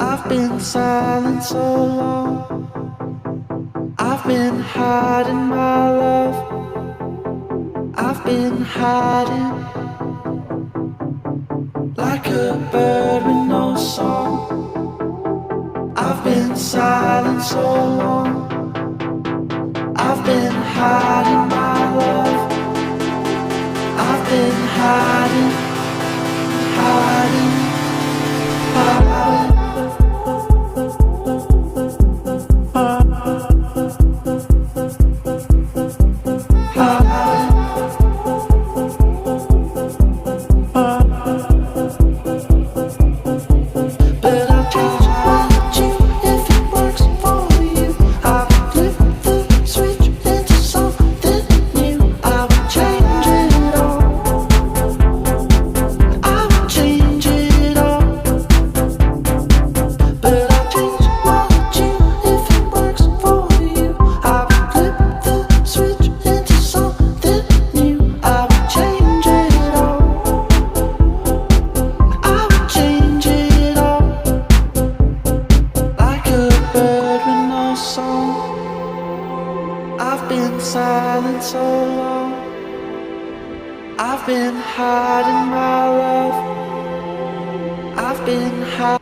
I've been silent so long. I've been hiding my love. I've been hiding like a bird with no song. I've been silent so long. I've been hiding my love. I've been hiding, hiding, hiding. I've been silent so long. I've been hiding my love. I've been hiding.